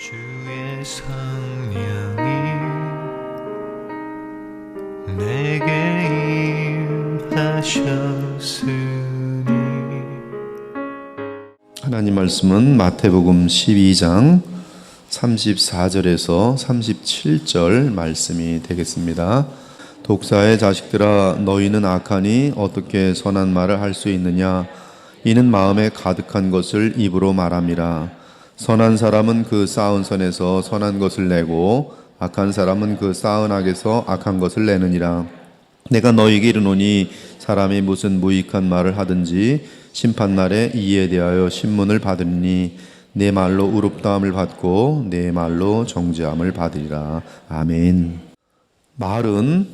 주의 성령이 내게 임하셨으니. 하나님 말씀은 마태복음 12장 34절에서 37절 말씀이 되겠습니다. 독사의 자식들아, 너희는 악하니 어떻게 선한 말을 할 수 있느냐? 이는 마음에 가득한 것을 입으로 말함이라. 선한 사람은 그 쌓은 선에서 선한 것을 내고 악한 사람은 그 쌓은 악에서 악한 것을 내느니라. 내가 너희에게 이르노니 사람이 무슨 무익한 말을 하든지 심판날에 이에 대하여 신문을 받으니 내 말로 의롭다함을 받고 내 말로 정죄함을 받으리라. 아멘. 말은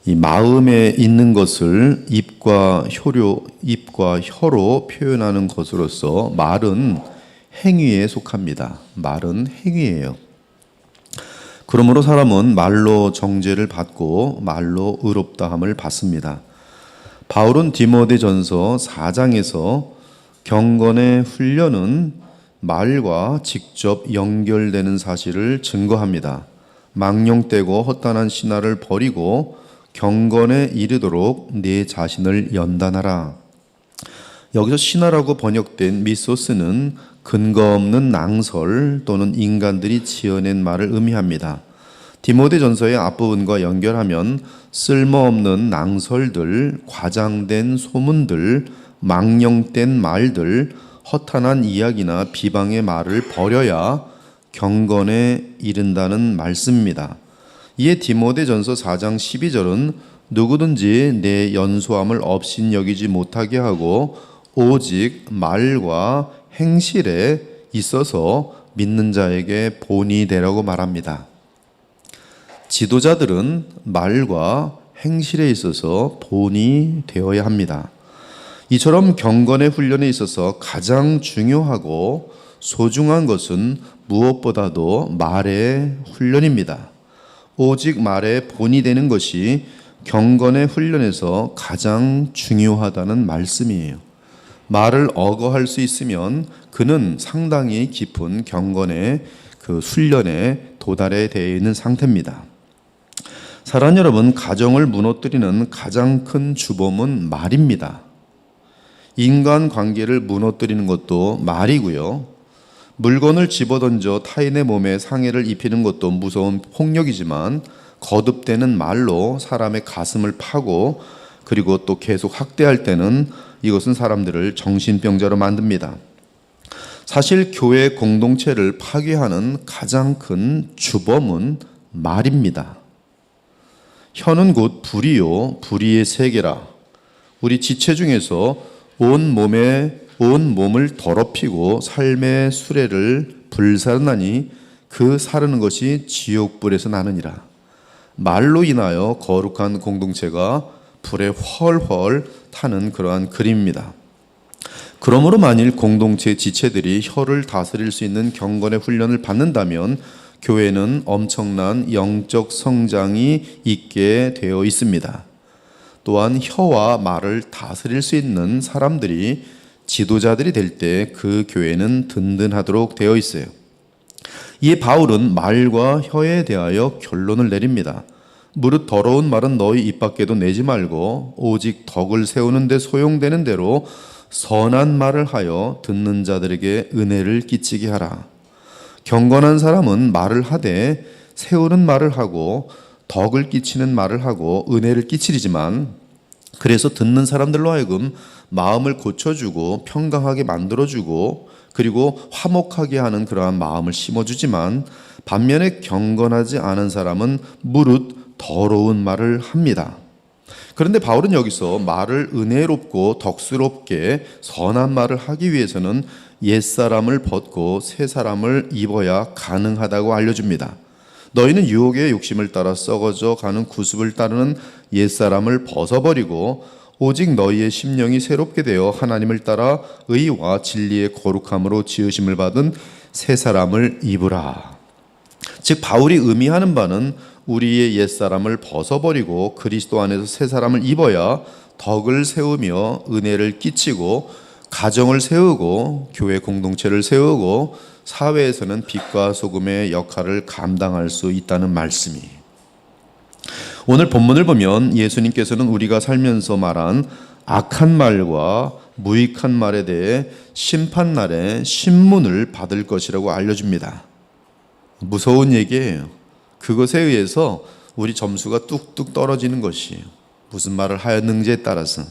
이 마음에 있는 것을 입과 혀로 표현하는 것으로서 말은 행위에 속합니다. 말은 행위예요. 그러므로 사람은 말로 정죄를 받고 말로 의롭다함을 받습니다. 바울은 디모데전서 4장에서 경건의 훈련은 말과 직접 연결되는 사실을 증거합니다. 망령되고 헛단한 신화를 버리고 경건에 이르도록 내 자신을 연단하라. 여기서 신화라고 번역된 미소스는 근거 없는 낭설 또는 인간들이 지어낸 말을 의미합니다. 디모데전서의 앞부분과 연결하면 쓸모없는 낭설들, 과장된 소문들, 망령된 말들, 허탄한 이야기나 비방의 말을 버려야 경건에 이른다는 말씀입니다. 이에 디모데전서 4장 12절은 누구든지 내 연소함을 업신여기지 못하게 하고 오직 말과 행실에 있어서 믿는 자에게 본이 되라고 말합니다. 지도자들은 말과 행실에 있어서 본이 되어야 합니다. 이처럼 경건의 훈련에 있어서 가장 중요하고 소중한 것은 무엇보다도 말의 훈련입니다. 오직 말에 본이 되는 것이 경건의 훈련에서 가장 중요하다는 말씀이에요. 말을 억어할 수 있으면 그는 상당히 깊은 경건의 그 훈련에 도달해 되어 있는 상태입니다. 사랑하는 여러분, 가정을 무너뜨리는 가장 큰 주범은 말입니다. 인간 관계를 무너뜨리는 것도 말이고요. 물건을 집어던져 타인의 몸에 상해를 입히는 것도 무서운 폭력이지만 거듭되는 말로 사람의 가슴을 파고 그리고 또 계속 학대할 때는 이것은 사람들을 정신병자로 만듭니다. 사실 교회 공동체를 파괴하는 가장 큰 주범은 말입니다. 혀는 곧 불이요 불의의 세계라. 우리 지체 중에서 온 몸을 더럽히고 삶의 수레를 불사르나니 그 사르는 것이 지옥불에서 나느니라. 말로 인하여 거룩한 공동체가 불에 훨훨 타는 그러한 그림입니다. 그러므로 만일 공동체 지체들이 혀를 다스릴 수 있는 경건의 훈련을 받는다면 교회는 엄청난 영적 성장이 있게 되어 있습니다. 또한 혀와 말을 다스릴 수 있는 사람들이 지도자들이 될 때 그 교회는 든든하도록 되어 있어요. 이에 바울은 말과 혀에 대하여 결론을 내립니다. 무릇 더러운 말은 너희 입 밖에도 내지 말고 오직 덕을 세우는 데 소용되는 대로 선한 말을 하여 듣는 자들에게 은혜를 끼치게 하라. 경건한 사람은 말을 하되 세우는 말을 하고 덕을 끼치는 말을 하고 은혜를 끼치리지만 그래서 듣는 사람들로 하여금 마음을 고쳐주고 평강하게 만들어주고 그리고 화목하게 하는 그러한 마음을 심어주지만 반면에 경건하지 않은 사람은 무릇 더러운 말을 합니다. 그런데 바울은 여기서 말을 은혜롭고 덕스럽게 선한 말을 하기 위해서는 옛사람을 벗고 새사람을 입어야 가능하다고 알려줍니다. 너희는 유혹의 욕심을 따라 썩어져 가는 구습을 따르는 옛사람을 벗어버리고 오직 너희의 심령이 새롭게 되어 하나님을 따라 의와 진리의 거룩함으로 지으심을 받은 새사람을 입으라. 즉 바울이 의미하는 바는 우리의 옛사람을 벗어버리고 그리스도 안에서 새사람을 입어야 덕을 세우며 은혜를 끼치고 가정을 세우고 교회 공동체를 세우고 사회에서는 빛과 소금의 역할을 감당할 수 있다는 말씀이. 오늘 본문을 보면 예수님께서는 우리가 살면서 말한 악한 말과 무익한 말에 대해 심판날에 신문을 받을 것이라고 알려줍니다. 무서운 얘기예요. 그것에 의해서 우리 점수가 뚝뚝 떨어지는 것이에요. 무슨 말을 하였는지에 따라서.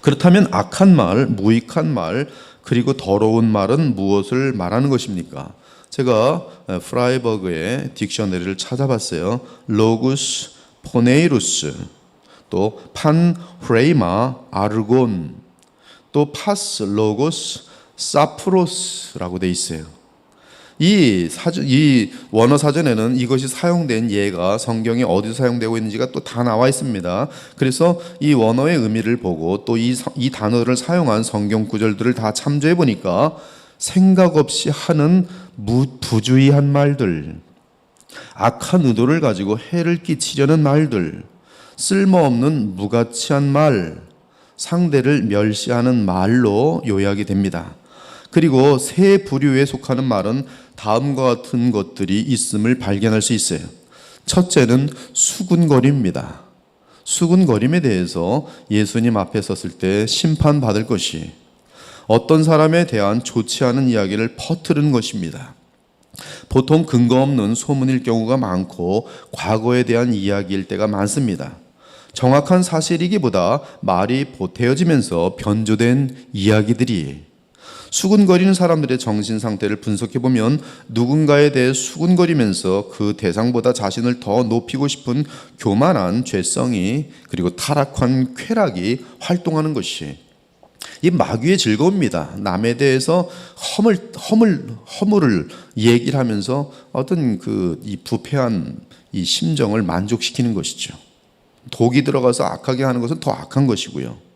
그렇다면 악한 말, 무익한 말, 그리고 더러운 말은 무엇을 말하는 것입니까? 제가 프라이버그의 딕셔너리를 찾아봤어요. 로구스 포네이루스, 또 판프레이마 아르곤, 또 파스 로고스 사프로스라고 돼 있어요. 이 원어 사전에는 이것이 사용된 예가 성경에 어디서 사용되고 있는지가 또 다 나와 있습니다. 그래서 이 원어의 의미를 보고 또 이 단어를 사용한 성경 구절들을 다 참조해 보니까 생각 없이 하는 부주의한 말들, 악한 의도를 가지고 해를 끼치려는 말들, 쓸모없는 무가치한 말, 상대를 멸시하는 말로 요약이 됩니다. 그리고 세 부류에 속하는 말은 다음과 같은 것들이 있음을 발견할 수 있어요. 첫째는 수군거림입니다. 수군거림에 대해서 예수님 앞에 섰을 때 심판받을 것이, 어떤 사람에 대한 좋지 않은 이야기를 퍼뜨리는 것입니다. 보통 근거 없는 소문일 경우가 많고 과거에 대한 이야기일 때가 많습니다. 정확한 사실이기보다 말이 보태어지면서 변조된 이야기들이, 수군거리는 사람들의 정신 상태를 분석해 보면 누군가에 대해 수군거리면서 그 대상보다 자신을 더 높이고 싶은 교만한 죄성이, 그리고 타락한 쾌락이 활동하는 것이 이 마귀의 즐거움입니다. 남에 대해서 허물을 얘기를 하면서 어떤 이 부패한 이 심정을 만족시키는 것이죠. 독이 들어가서 악하게 하는 것은 더 악한 것이고요.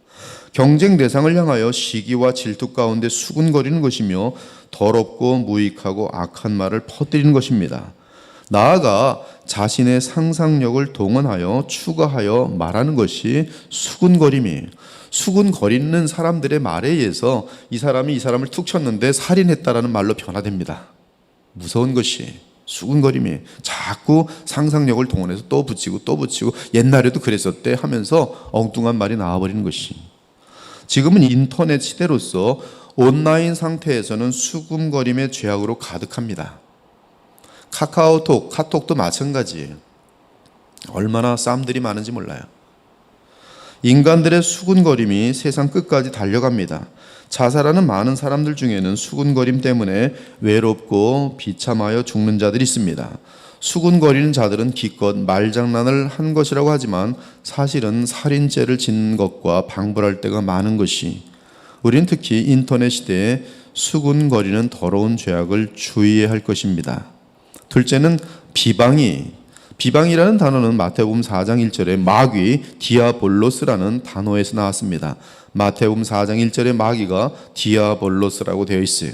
경쟁 대상을 향하여 시기와 질투 가운데 수군거리는 것이며 더럽고 무익하고 악한 말을 퍼뜨리는 것입니다. 나아가 자신의 상상력을 동원하여 추가하여 말하는 것이 수군거림이에요. 수군거리는 사람들의 말에 의해서 이 사람이 이 사람을 툭 쳤는데 살인했다라는 말로 변화됩니다. 무서운 것이 수군거림이에요. 자꾸 상상력을 동원해서 또 붙이고 또 붙이고 옛날에도 그랬었대 하면서 엉뚱한 말이 나와버리는 것이. 지금은 인터넷 시대로서 온라인 상태에서는 수군거림의 죄악으로 가득합니다. 카톡도 마찬가지예요. 얼마나 쌈들이 많은지 몰라요. 인간들의 수군거림이 세상 끝까지 달려갑니다. 자살하는 많은 사람들 중에는 수군거림 때문에 외롭고 비참하여 죽는 자들이 있습니다. 수군거리는 자들은 기껏 말장난을 한 것이라고 하지만 사실은 살인죄를 짓는 것과 방불할 때가 많은 것이, 우리는 특히 인터넷 시대에 수군거리는 더러운 죄악을 주의해야 할 것입니다. 둘째는 비방이라는 단어는 마태복음 4장 1절에 마귀 디아볼로스라는 단어에서 나왔습니다. 마태복음 4장 1절에 마귀가 디아볼로스라고 되어 있어요.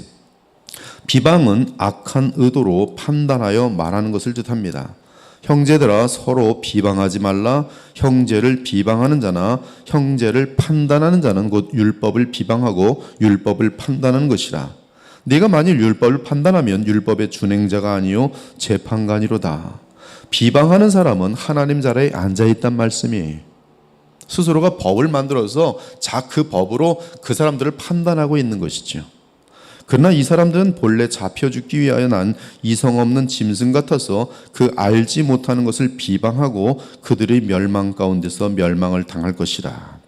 비방은 악한 의도로 판단하여 말하는 것을 뜻합니다. 형제들아 서로 비방하지 말라. 형제를 비방하는 자나 형제를 판단하는 자는 곧 율법을 비방하고 율법을 판단하는 것이라. 네가 만일 율법을 판단하면 율법의 준행자가 아니요 재판관이로다. 비방하는 사람은 하나님 자리에 앉아있단 말씀이에요. 스스로가 법을 만들어서 그 법으로 그 사람들을 판단하고 있는 것이죠. 그러나 이 사람들은 본래 잡혀 죽기 위하여 난 이성 없는 짐승 같아서 그 알지 못하는 것을 비방하고 그들의 멸망 가운데서 멸망을 당할 것이라.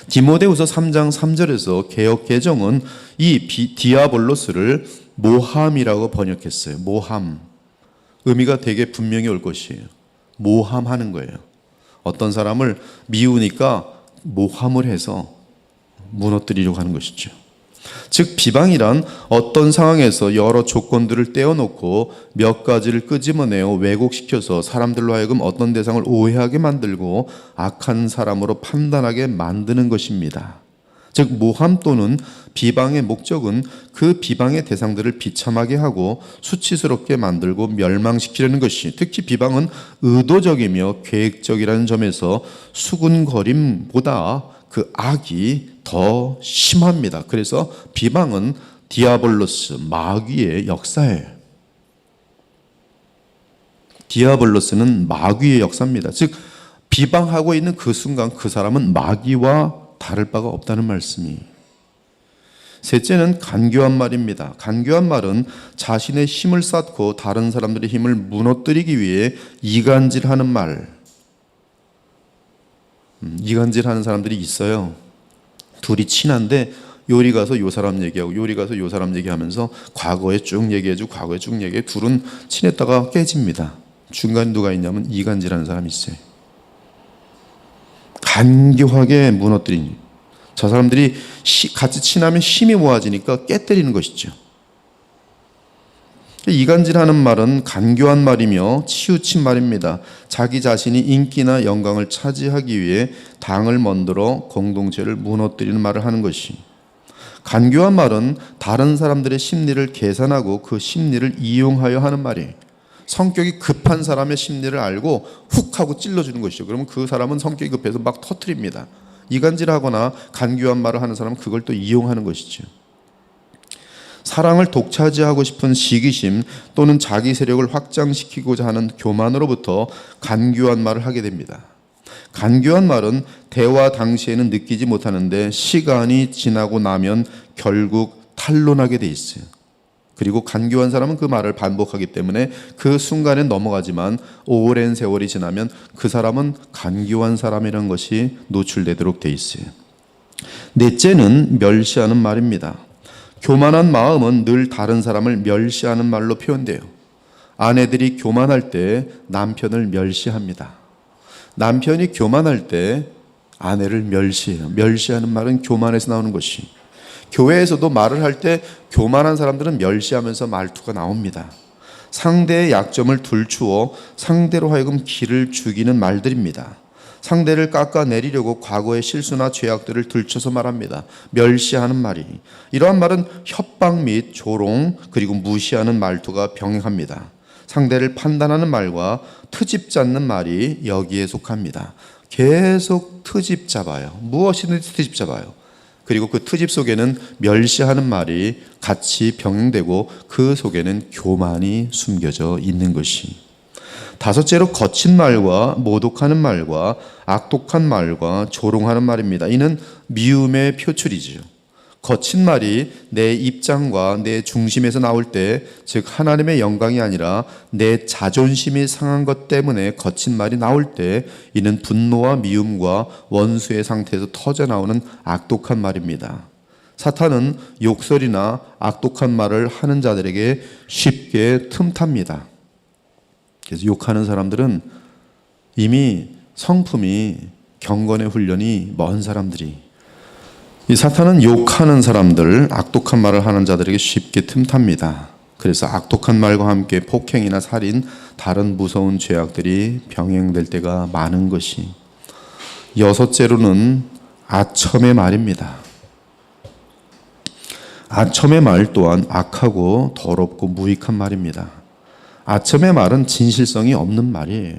디모데후서 3장 3절에서 개역 개정은 이 디아볼로스를 모함이라고 번역했어요. 모함. 의미가 되게 분명히 올 것이에요. 모함하는 거예요. 어떤 사람을 미우니까 모함을 해서 무너뜨리려고 하는 것이죠. 즉 비방이란 어떤 상황에서 여러 조건들을 떼어놓고 몇 가지를 끄집어내어 왜곡시켜서 사람들로 하여금 어떤 대상을 오해하게 만들고 악한 사람으로 판단하게 만드는 것입니다. 즉 모함 또는 비방의 목적은 그 비방의 대상들을 비참하게 하고 수치스럽게 만들고 멸망시키려는 것이, 특히 비방은 의도적이며 계획적이라는 점에서 수군거림보다 그 악이 더 심합니다. 그래서 비방은 디아볼로스, 마귀의 역사예요. 디아볼로스는 마귀의 역사입니다. 즉 비방하고 있는 그 순간 그 사람은 마귀와 다를 바가 없다는 말씀이. 셋째는 간교한 말입니다. 간교한 말은 자신의 힘을 쌓고 다른 사람들의 힘을 무너뜨리기 위해 이간질하는 말. 이간질하는 사람들이 있어요. 둘이 친한데 요리 가서 요 사람 얘기하고 요리 가서 요 사람 얘기하면서 과거에 쭉 얘기해주고 과거에 쭉 얘기해. 둘은 친했다가 깨집니다. 중간에 누가 있냐면 이간질하는 사람이 있어요. 간교하게 무너뜨리니. 저 사람들이 같이 친하면 힘이 모아지니까 깨뜨리는 것이죠. 이간질하는 말은 간교한 말이며 치우친 말입니다. 자기 자신이 인기나 영광을 차지하기 위해 당을 만들어 공동체를 무너뜨리는 말을 하는 것이. 간교한 말은 다른 사람들의 심리를 계산하고 그 심리를 이용하여 하는 말이에요. 성격이 급한 사람의 심리를 알고 훅 하고 찔러주는 것이죠. 그러면 그 사람은 성격이 급해서 막 터뜨립니다. 이간질하거나 간교한 말을 하는 사람은 그걸 또 이용하는 것이죠. 사랑을 독차지하고 싶은 시기심 또는 자기 세력을 확장시키고자 하는 교만으로부터 간교한 말을 하게 됩니다. 간교한 말은 대화 당시에는 느끼지 못하는데 시간이 지나고 나면 결국 탄론하게 돼 있어요. 그리고 간교한 사람은 그 말을 반복하기 때문에 그 순간엔 넘어가지만 오랜 세월이 지나면 그 사람은 간교한 사람이라는 것이 노출되도록 돼 있어요. 넷째는 멸시하는 말입니다. 교만한 마음은 늘 다른 사람을 멸시하는 말로 표현돼요. 아내들이 교만할 때 남편을 멸시합니다. 남편이 교만할 때 아내를 멸시해요. 멸시하는 말은 교만에서 나오는 것이. 교회에서도 말을 할 때 교만한 사람들은 멸시하면서 말투가 나옵니다. 상대의 약점을 들추어 상대로 하여금 기를 죽이는 말들입니다. 상대를 깎아내리려고 과거의 실수나 죄악들을 들춰서 말합니다. 멸시하는 말이. 이러한 말은 협박 및 조롱 그리고 무시하는 말투가 병행합니다. 상대를 판단하는 말과 트집 잡는 말이 여기에 속합니다. 계속 트집 잡아요. 무엇이든지 트집 잡아요. 그리고 그 트집 속에는 멸시하는 말이 같이 병행되고 그 속에는 교만이 숨겨져 있는 것이. 다섯째로 거친 말과 모독하는 말과 악독한 말과 조롱하는 말입니다. 이는 미움의 표출이지요. 거친 말이 내 입장과 내 중심에서 나올 때, 즉 하나님의 영광이 아니라 내 자존심이 상한 것 때문에 거친 말이 나올 때 이는 분노와 미움과 원수의 상태에서 터져나오는 악독한 말입니다. 사탄은 욕설이나 악독한 말을 하는 자들에게 쉽게 틈탑니다. 그래서 욕하는 사람들은 이미 성품이 경건의 훈련이 먼 사람들이, 이 사탄은 욕하는 사람들, 악독한 말을 하는 자들에게 쉽게 틈탑니다. 그래서 악독한 말과 함께 폭행이나 살인, 다른 무서운 죄악들이 병행될 때가 많은 것이. 여섯째로는 아첨의 말입니다. 아첨의 말 또한 악하고 더럽고 무익한 말입니다. 아첨의 말은 진실성이 없는 말이에요.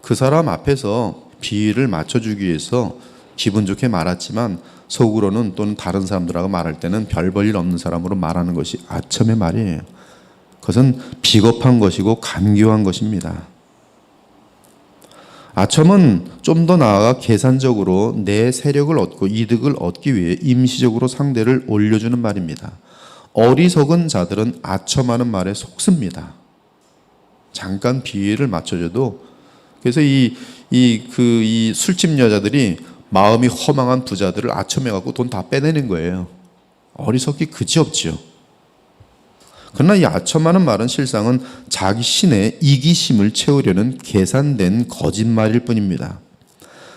그 사람 앞에서 비위를 맞춰주기 위해서 기분 좋게 말했지만 속으로는 또는 다른 사람들하고 말할 때는 별 볼 일 없는 사람으로 말하는 것이 아첨의 말이에요. 그것은 비겁한 것이고 간교한 것입니다. 아첨은 좀 더 나아가 계산적으로 내 세력을 얻고 이득을 얻기 위해 임시적으로 상대를 올려주는 말입니다. 어리석은 자들은 아첨하는 말에 속습니다. 잠깐 비위를 맞춰줘도. 그래서 이 술집 여자들이 마음이 허망한 부자들을 아첨해갖고 돈 다 빼내는 거예요. 어리석기 그지없지요. 그러나 이 아첨하는 말은 실상은 자기 신의 이기심을 채우려는 계산된 거짓말일 뿐입니다.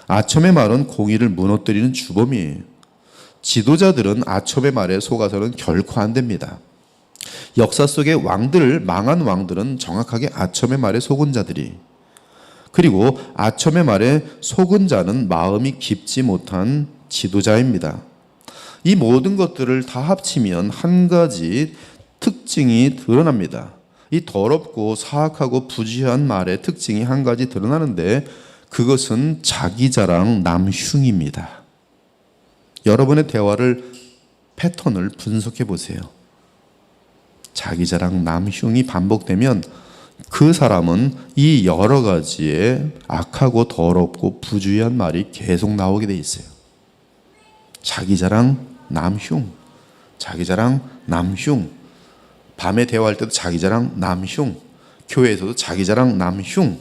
아첨의 말은 공의를 무너뜨리는 주범이에요. 지도자들은 아첨의 말에 속아서는 결코 안 됩니다. 역사 속의 왕들, 망한 왕들은 정확하게 아첨의 말에 속은 자들이, 그리고 아첨의 말에 속은 자는 마음이 깊지 못한 지도자입니다. 이 모든 것들을 다 합치면 한 가지 특징이 드러납니다. 이 더럽고 사악하고 부지한 말의 특징이 한 가지 드러나는데 그것은 자기 자랑 남흉입니다. 여러분의 대화를 패턴을 분석해 보세요. 자기 자랑 남흉이 반복되면 그 사람은 이 여러 가지의 악하고 더럽고 부주의한 말이 계속 나오게 돼 있어요. 자기 자랑 남흉, 자기 자랑 남흉. 밤에 대화할 때도 자기 자랑 남흉, 교회에서도 자기 자랑 남흉.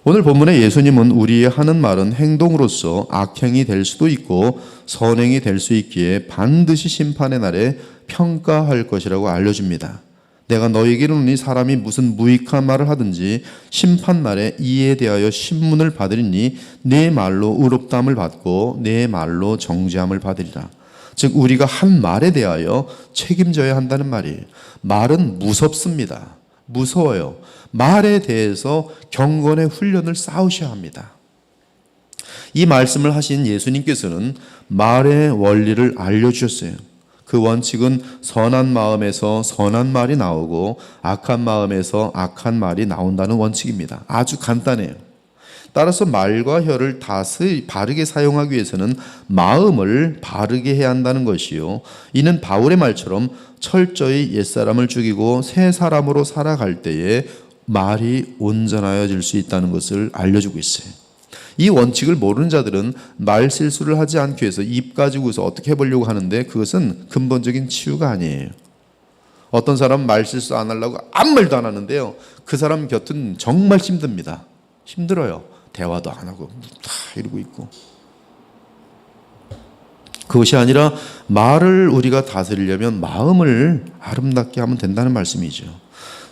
오늘 본문의 예수님은 우리의 하는 말은 행동으로서 악행이 될 수도 있고 선행이 될 수 있기에 반드시 심판의 날에 평가할 것이라고 알려줍니다. 내가 너희에게 이르노니 사람이 무슨 무익한 말을 하든지 심판날에 이에 대하여 신문을 받으리니 내 말로 의롭다함을 받고 내 말로 정죄함을 받으리라. 즉 우리가 한 말에 대하여 책임져야 한다는 말이에요. 말은 무섭습니다. 무서워요. 말에 대해서 경건의 훈련을 쌓으셔야 합니다. 이 말씀을 하신 예수님께서는 말의 원리를 알려주셨어요. 그 원칙은 선한 마음에서 선한 말이 나오고 악한 마음에서 악한 말이 나온다는 원칙입니다. 아주 간단해요. 따라서 말과 혀를 바르게 사용하기 위해서는 마음을 바르게 해야 한다는 것이요. 이는 바울의 말처럼 철저히 옛사람을 죽이고 새 사람으로 살아갈 때에 말이 온전하여질 수 있다는 것을 알려주고 있어요. 이 원칙을 모르는 자들은 말 실수를 하지 않기 위해서 입 가지고서 어떻게 해보려고 하는데 그것은 근본적인 치유가 아니에요. 어떤 사람은 말 실수 안 하려고 아무 말도 안 하는데요. 그 사람 곁은 정말 힘듭니다. 힘들어요. 대화도 안 하고 다 이러고 있고. 그것이 아니라 말을 우리가 다스리려면 마음을 아름답게 하면 된다는 말씀이죠.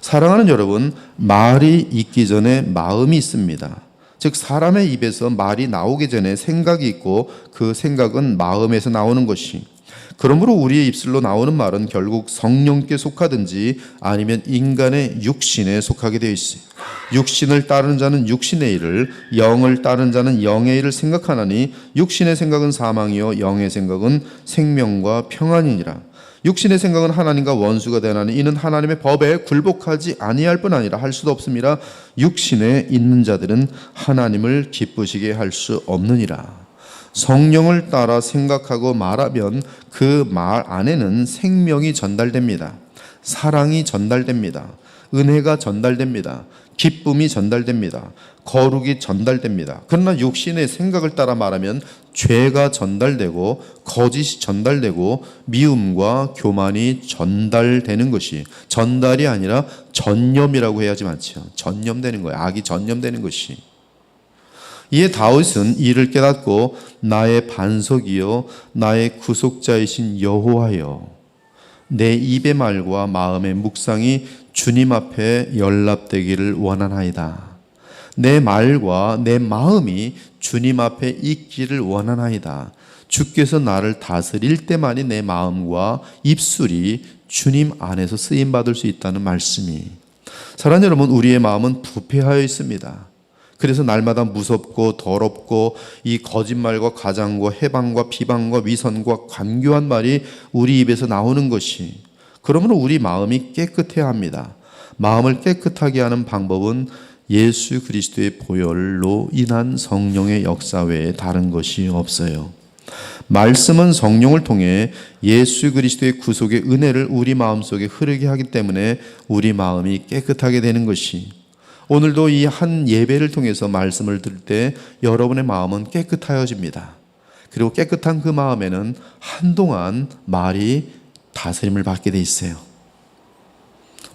사랑하는 여러분, 말이 있기 전에 마음이 있습니다. 즉 사람의 입에서 말이 나오기 전에 생각이 있고 그 생각은 마음에서 나오는 것이, 그러므로 우리의 입술로 나오는 말은 결국 성령께 속하든지 아니면 인간의 육신에 속하게 되어 있어요. 육신을 따르는 자는 육신의 일을, 영을 따르는 자는 영의 일을 생각하나니 육신의 생각은 사망이요 영의 생각은 생명과 평안이니라. 육신의 생각은 하나님과 원수가 되나니 이는 하나님의 법에 굴복하지 아니할 뿐 아니라 할 수도 없음이라. 육신에 있는 자들은 하나님을 기쁘시게 할 수 없느니라. 성령을 따라 생각하고 말하면 그 말 안에는 생명이 전달됩니다. 사랑이 전달됩니다. 은혜가 전달됩니다. 기쁨이 전달됩니다. 거룩이 전달됩니다. 그러나 육신의 생각을 따라 말하면 죄가 전달되고 거짓이 전달되고 미움과 교만이 전달되는 것이, 전달이 아니라 전념이라고 해야지 많죠. 전념되는 거예요. 악이 전념되는 것이. 이에 다윗은 이를 깨닫고 나의 반석이요 나의 구속자이신 여호와여, 내 입의 말과 마음의 묵상이 주님 앞에 연락되기를 원하나이다. 내 말과 내 마음이 주님 앞에 있기를 원하나이다. 주께서 나를 다스릴 때만이 내 마음과 입술이 주님 안에서 쓰임받을 수 있다는 말씀이. 사랑하는 여러분, 우리의 마음은 부패하여 있습니다. 그래서 날마다 무섭고 더럽고 이 거짓말과 가장과 해방과 비방과 위선과 관교한 말이 우리 입에서 나오는 것이, 그러므로 우리 마음이 깨끗해야 합니다. 마음을 깨끗하게 하는 방법은 예수 그리스도의 보혈로 인한 성령의 역사 외에 다른 것이 없어요. 말씀은 성령을 통해 예수 그리스도의 구속의 은혜를 우리 마음속에 흐르게 하기 때문에 우리 마음이 깨끗하게 되는 것이, 오늘도 이 한 예배를 통해서 말씀을 들을 때 여러분의 마음은 깨끗하여집니다. 그리고 깨끗한 그 마음에는 한동안 말이 다스림을 받게 돼 있어요.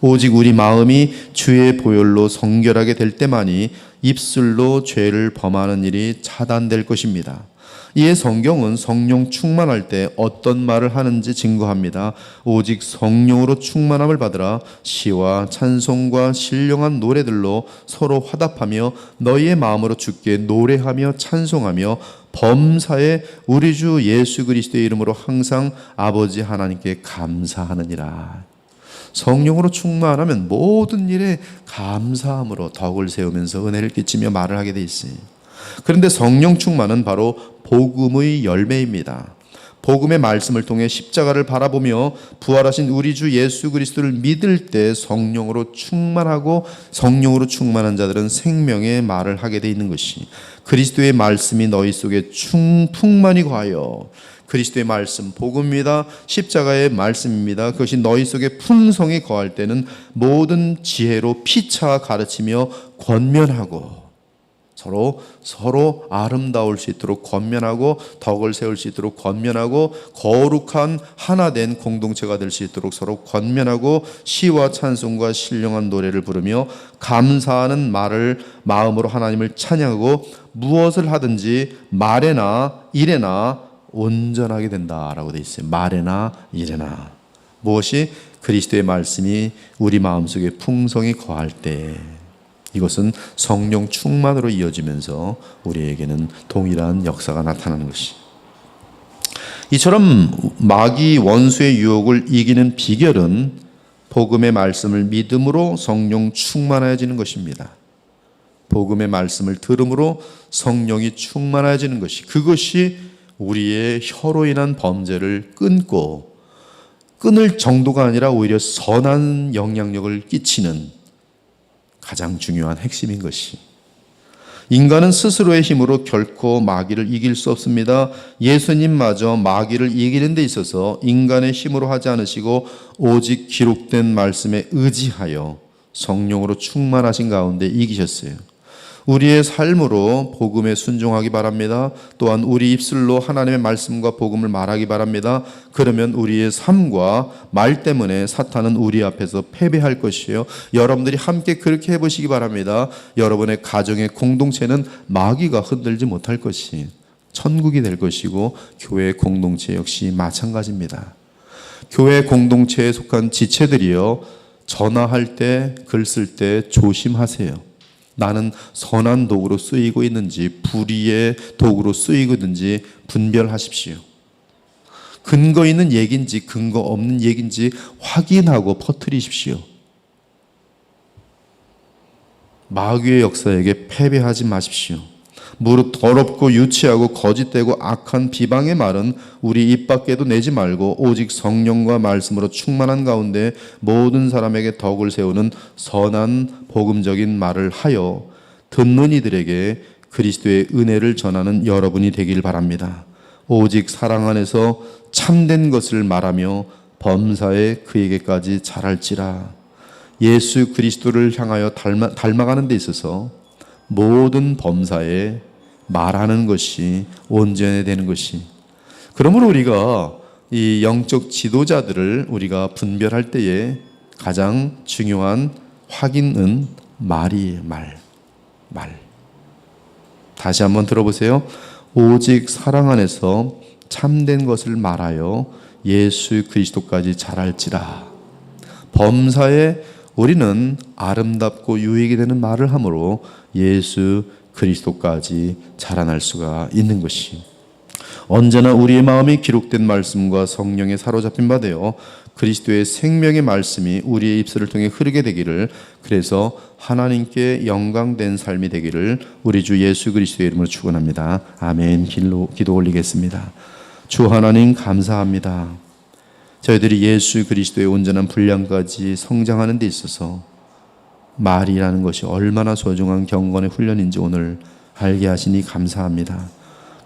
오직 우리 마음이 주의 보혈로 성결하게 될 때만이 입술로 죄를 범하는 일이 차단될 것입니다. 이에 성경은 성령 충만할 때 어떤 말을 하는지 증거합니다. 오직 성령으로 충만함을 받으라. 시와 찬송과 신령한 노래들로 서로 화답하며 너희의 마음으로 주께 노래하며 찬송하며 범사에 우리 주 예수 그리스도의 이름으로 항상 아버지 하나님께 감사하느니라. 성령으로 충만하면 모든 일에 감사함으로 덕을 세우면서 은혜를 끼치며 말을 하게 돼 있어요. 그런데 성령 충만은 바로 복음의 열매입니다. 복음의 말씀을 통해 십자가를 바라보며 부활하신 우리 주 예수 그리스도를 믿을 때 성령으로 충만하고 성령으로 충만한 자들은 생명의 말을 하게 돼 있는 것이, 그리스도의 말씀이 너희 속에 풍만히 거하여, 그리스도의 말씀, 복음입니다. 십자가의 말씀입니다. 그것이 너희 속에 풍성히 거할 때는 모든 지혜로 피차 가르치며 권면하고, 서로 아름다울 수 있도록 권면하고, 덕을 세울 수 있도록 권면하고, 거룩한 하나 된 공동체가 될 수 있도록 서로 권면하고, 시와 찬송과 신령한 노래를 부르며 감사하는 말을 마음으로 하나님을 찬양하고, 무엇을 하든지 말에나 일에나 온전하게 된다라고 되어 있어요. 말에나 일에나. 무엇이? 그리스도의 말씀이 우리 마음속에 풍성히 거할 때, 이것은 성령 충만으로 이어지면서 우리에게는 동일한 역사가 나타나는 것이. 이처럼 마귀 원수의 유혹을 이기는 비결은 복음의 말씀을 믿음으로 성령 충만해지는 것입니다. 복음의 말씀을 들음으로 성령이 충만해지는 것이, 그것이 우리의 혀로 인한 범죄를 끊을 정도가 아니라 오히려 선한 영향력을 끼치는 가장 중요한 핵심인 것이, 인간은 스스로의 힘으로 결코 마귀를 이길 수 없습니다. 예수님마저 마귀를 이기는 데 있어서 인간의 힘으로 하지 않으시고 오직 기록된 말씀에 의지하여 성령으로 충만하신 가운데 이기셨어요. 우리의 삶으로 복음에 순종하기 바랍니다. 또한 우리 입술로 하나님의 말씀과 복음을 말하기 바랍니다. 그러면 우리의 삶과 말 때문에 사탄은 우리 앞에서 패배할 것이에요. 여러분들이 함께 그렇게 해보시기 바랍니다. 여러분의 가정의 공동체는 마귀가 흔들지 못할 것이 천국이 될 것이고, 교회 공동체 역시 마찬가지입니다. 교회 공동체에 속한 지체들이요, 전화할 때, 글 쓸 때 조심하세요. 나는 선한 도구로 쓰이고 있는지 불의의 도구로 쓰이고 있는지 분별하십시오. 근거 있는 얘기인지 근거 없는 얘기인지 확인하고 퍼뜨리십시오. 마귀의 역사에게 패배하지 마십시오. 무릇 더럽고 유치하고 거짓되고 악한 비방의 말은 우리 입 밖에도 내지 말고 오직 성령과 말씀으로 충만한 가운데 모든 사람에게 덕을 세우는 선한 복음적인 말을 하여 듣는 이들에게 그리스도의 은혜를 전하는 여러분이 되길 바랍니다. 오직 사랑 안에서 참된 것을 말하며 범사에 그에게까지 자랄지라. 예수 그리스도를 향하여 닮아가는 데 있어서 모든 범사에 말하는 것이 온전히 되는 것이, 그러므로 우리가 이 영적 지도자들을 우리가 분별할 때에 가장 중요한 확인은 말이에요. 말. 다시 한번 들어보세요. 오직 사랑 안에서 참된 것을 말하여 예수 그리스도까지 자랄지라. 범사에 우리는 아름답고 유익이 되는 말을 함으로 예수 그리스도까지 자라날 수가 있는 것이, 언제나 우리의 마음이 기록된 말씀과 성령에 사로잡힌 바 되어 그리스도의 생명의 말씀이 우리의 입술을 통해 흐르게 되기를, 그래서 하나님께 영광된 삶이 되기를 우리 주 예수 그리스도의 이름으로 축원합니다. 아멘. 기도 올리겠습니다. 주 하나님 감사합니다. 저희들이 예수 그리스도의 온전한 분량까지 성장하는 데 있어서 말이라는 것이 얼마나 소중한 경건의 훈련인지 오늘 알게 하시니 감사합니다.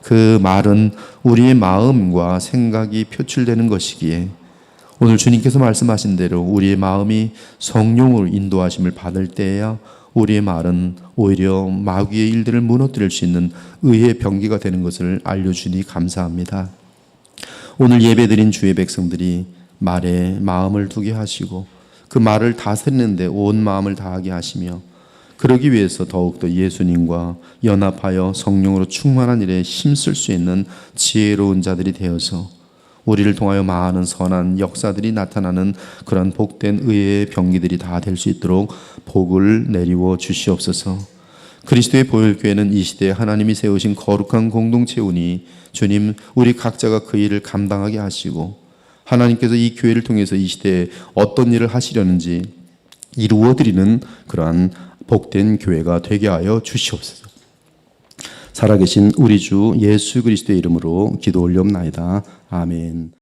그 말은 우리의 마음과 생각이 표출되는 것이기에 오늘 주님께서 말씀하신 대로 우리의 마음이 성령으로 인도하심을 받을 때에야 우리의 말은 오히려 마귀의 일들을 무너뜨릴 수 있는 의의 병기가 되는 것을 알려주니 감사합니다. 오늘 예배드린 주의 백성들이 말에 마음을 두게 하시고 그 말을 다스리는 데 온 마음을 다하게 하시며, 그러기 위해서 더욱더 예수님과 연합하여 성령으로 충만한 일에 힘쓸 수 있는 지혜로운 자들이 되어서 우리를 통하여 많은 선한 역사들이 나타나는 그런 복된 의의 병기들이 다 될 수 있도록 복을 내리워 주시옵소서. 그리스도의 보혈교회는 이 시대에 하나님이 세우신 거룩한 공동체우니 주님, 우리 각자가 그 일을 감당하게 하시고 하나님께서 이 교회를 통해서 이 시대에 어떤 일을 하시려는지 이루어드리는 그러한 복된 교회가 되게 하여 주시옵소서. 살아계신 우리 주 예수 그리스도의 이름으로 기도 올리옵나이다. 아멘.